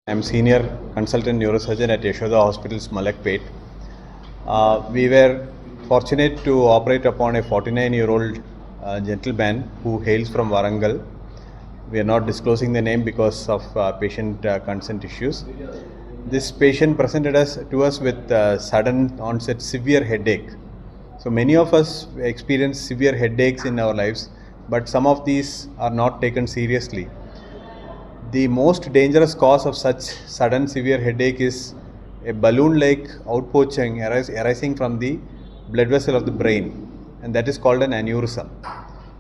I'm senior consultant neurosurgeon at Yashoda Hospitals, Malakpet. We were fortunate to operate upon a 49-year-old gentleman who hails from Warangal. We are not disclosing the name because of patient consent issues. This patient presented to us with sudden onset severe headache. So many of us experience severe headaches in our lives, but some of these are not taken seriously. The most dangerous cause of such sudden severe headache is a balloon-like outpouching arising from the blood vessel of the brain, and that is called an aneurysm.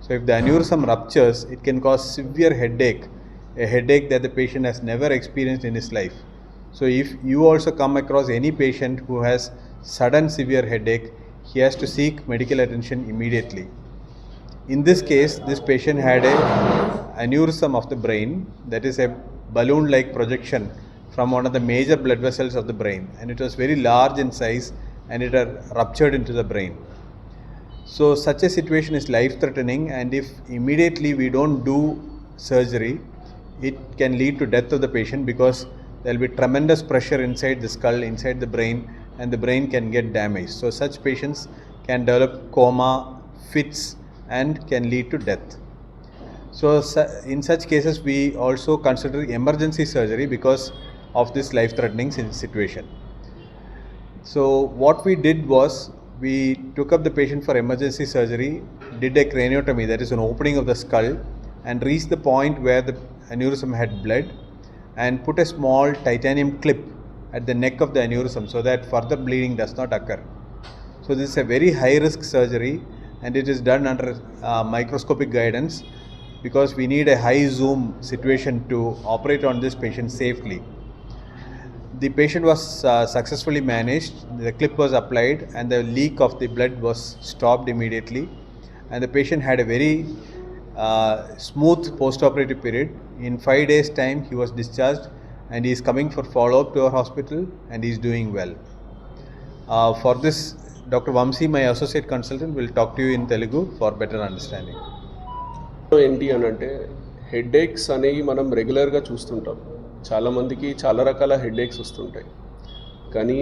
So if the aneurysm ruptures, it can cause severe headache, a headache that the patient has never experienced in his life. So if you also come across any patient who has sudden severe headache, he has to seek medical attention immediately. In this case, this patient had a aneurysm of the brain, that is a balloon-like projection from one of the major blood vessels of the brain, and it was very large in size and it had ruptured into the brain. So such a situation is life-threatening, and if immediately we don't do surgery, it can lead to death of the patient because there will be tremendous pressure inside the skull, inside the brain, and the brain can get damaged. So such patients can develop coma, fits, and can lead to death. So in such cases, we also consider emergency surgery because of this life-threatening situation. So what we did was, we took up the patient for emergency surgery, did a craniotomy, that is an opening of the skull, and reached the point where the aneurysm had bled, and put a small titanium clip at the neck of the aneurysm so that further bleeding does not occur. So this is a very high-risk surgery, and it is done under microscopic guidance because we need a high zoom situation to operate on this patient safely. The patient was successfully managed, the clip was applied, and the leak of the blood was stopped immediately, and the patient had a very smooth post-operative period. In 5 days' time he was discharged, and he is coming for follow-up to our hospital, and he is doing well. For this, Dr. Vamsi, my associate consultant, will talk to you in Telugu for better understanding. ఏంటి అని అంటే headaches అనేవి మనం రెగ్యులర్గా చూస్తుంటాం. చాలామందికి చాలా రకాల హెడేక్స్ వస్తుంటాయి, కానీ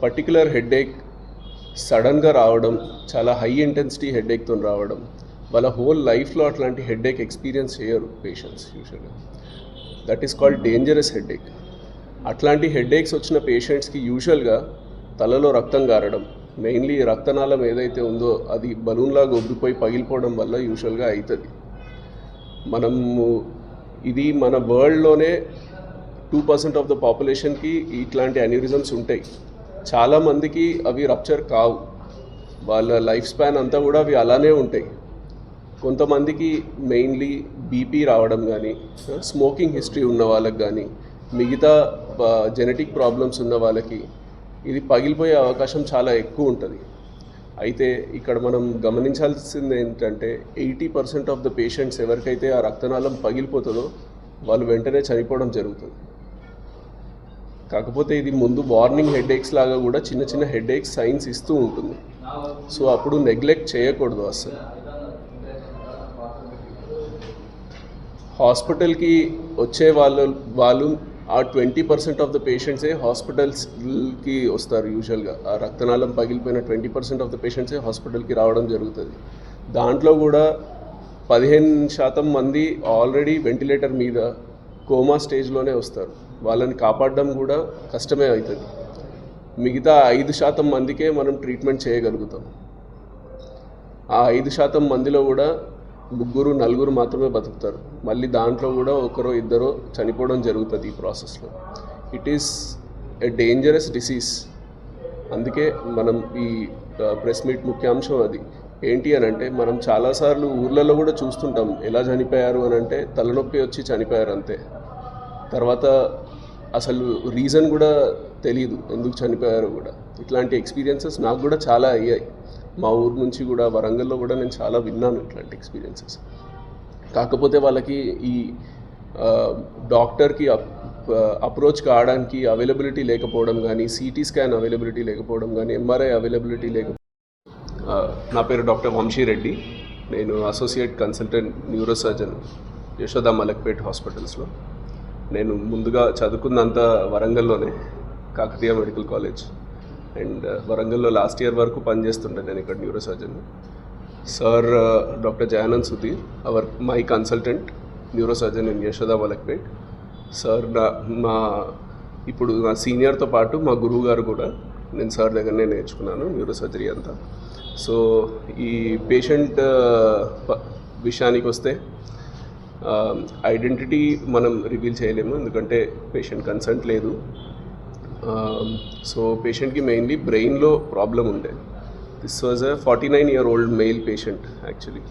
పర్టికులర్ హెడేక్ సడన్గా రావడం, చాలా హై ఇంటెన్సిటీ హెడేక్తో రావడం, వాళ్ళ హోల్ లైఫ్లో అట్లాంటి హెడేక్ ఎక్స్పీరియన్స్ చేయరు పేషెంట్స్ యూజువల్గా. That is called dangerous headache. అట్లాంటి హెడేక్స్ వచ్చిన పేషెంట్స్కి యూజువల్గా తలలో రక్తం గారడం, మెయిన్లీ రక్తనాళం ఏదైతే ఉందో అది బలూన్లాగా ఒబ్బిపోయి పగిలిపోవడం వల్ల యూజువల్గా అవుతుంది. మనము ఇది మన వరల్డ్లోనే 2% ఆఫ్ ద పాపులేషన్కి ఇట్లాంటి అన్యూరిజమ్స్ ఉంటాయి. చాలామందికి అవి రప్చర్ కావు, వాళ్ళ లైఫ్ స్పాన్ అంతా కూడా అవి అలానే ఉంటాయి. కొంతమందికి మెయిన్లీ బీపీ రావడం కానీ, స్మోకింగ్ హిస్టరీ ఉన్న వాళ్ళకి కానీ, మిగతా జెనెటిక్ ప్రాబ్లమ్స్ ఉన్న వాళ్ళకి ఇది పగిలిపోయే అవకాశం చాలా ఎక్కువ ఉంటుంది. అయితే ఇక్కడ మనం గమనించాల్సింది ఏంటంటే 80% ఆఫ్ ద పేషెంట్స్ ఎవరికైతే ఆ రక్తనాళం పగిలిపోతుందో వాళ్ళు వెంటనే చనిపోవడం జరుగుతుంది. కాకపోతే ఇది ముందు వార్నింగ్ హెడేక్స్ లాగా కూడా చిన్న చిన్న హెడేక్స్ సైన్స్ ఇస్తూ ఉంటుంది. సో అప్పుడు నెగ్లెక్ట్ చేయకూడదు అసలు. హాస్పిటల్కి వచ్చే వాళ్ళు ఆ 20% ఆఫ్ ద పేషెంట్సే హాస్పిటల్స్కి వస్తారు. యూజువల్గా ఆ రక్తనాళం పగిలిపోయిన 20% ఆఫ్ ద పేషెంట్సే హాస్పిటల్కి రావడం జరుగుతుంది. దాంట్లో కూడా 15% మంది ఆల్రెడీ వెంటిలేటర్ మీద కోమా స్టేజ్లోనే వస్తారు. వాళ్ళని కాపాడడం కూడా కష్టమే అవుతుంది. మిగతా 5% మందికే మనం ట్రీట్మెంట్ చేయగలుగుతాం. ఆ 5% మందిలో కూడా 3-4 మాత్రమే బతుకుతారు. మళ్ళీ దాంట్లో కూడా 1-2 చనిపోవడం జరుగుతుంది ఈ ప్రాసెస్లో. It is a dangerous disease. అందుకే మనం ఈ ప్రెస్ మీట్ ముఖ్యాంశం అది ఏంటి అని అంటే, మనం చాలాసార్లు ఊర్లలో కూడా చూస్తుంటాం ఎలా చనిపోయారు అని అంటే తలనొప్పి వచ్చి చనిపోయారు అంతే. తర్వాత అసలు రీజన్ కూడా తెలియదు ఎందుకు చనిపోయారో కూడా. ఇట్లాంటి ఎక్స్పీరియన్సెస్ నాకు కూడా చాలా అయ్యాయి. మా ఊరు నుంచి కూడా, వరంగల్లో కూడా నేను చాలా విన్నాను ఇట్లాంటి ఎక్స్పీరియన్సెస్. కాకపోతే వాళ్ళకి ఈ డాక్టర్కి అప్రోచ్ కావడానికి అవైలబిలిటీ లేకపోవడం కానీ, సిటీ స్కాన్ అవైలబిలిటీ లేకపోవడం కానీ, ఎంఆర్ఐ అవైలబిలిటీ లేకపోవడం. నా పేరు డాక్టర్ వంశీ రెడ్డి, నేను associate consultant neurosurgeon Yashoda Malakpet హాస్పిటల్స్లో. నేను ముందుగా చదువుకున్నంత వరంగల్లోనే, కాకతీయ మెడికల్ కాలేజ్. అండ్ వరంగల్లో లాస్ట్ ఇయర్ వరకు పనిచేస్తుండే నేను ఇక్కడ neuro surgeon. Sir doctor Jayanand Sudheer, my consultant neuro surgeon in Yashoda Malakpet. Sir ఇప్పుడు నా సీనియర్తో పాటు మా గురువు గారు కూడా, నేను సార్ దగ్గరనే నేర్చుకున్నాను న్యూరో సర్జరీ అంతా. సో ఈ పేషెంట్ విషయానికి వస్తే ఐడెంటిటీ మనం రివీల్ చేయలేము, ఎందుకంటే పేషెంట్ కన్సెంట్ లేదు. సో పేషెంట్కి మెయిన్లీ బ్రెయిన్లో ప్రాబ్లం ఉండే. This was a 49-year-old male patient actually.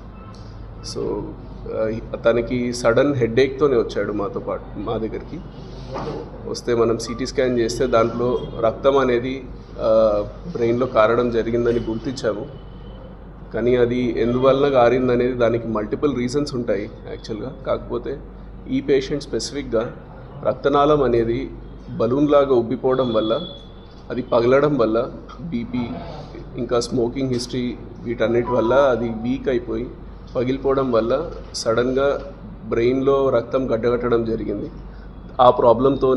So తనకి సడన్ హెడేక్తోనే వచ్చాడు మా దగ్గరికి. వస్తే మనం సిటీ స్కాన్ చేస్తే దాంట్లో రక్తం అనేది బ్రెయిన్లో కారడం జరిగిందని గుర్తించాము. కానీ అది ఎందువల్ల కారిందనేది దానికి మల్టిపుల్ రీజన్స్ ఉంటాయి యాక్చువల్గా. కాకపోతే ఈ పేషెంట్ స్పెసిఫిక్గా రక్తనాళం అనేది బలూన్ లాగా ఉబ్బిపోవడం వల్ల, అది పగలడం వల్ల, బీపీ ఇంకా స్మోకింగ్ హిస్టరీ వీటన్నిటి వల్ల అది వీక్ అయిపోయి పగిలిపోవడం వల్ల సడన్గా బ్రెయిన్లో రక్తం గడ్డగట్టడం జరిగింది. ఆ ప్రాబ్లంతో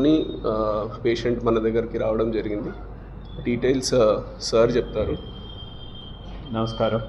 పేషెంట్ మన దగ్గరికి రావడం జరిగింది. డీటెయిల్స్ సార్ చెప్తారు. నమస్కారం.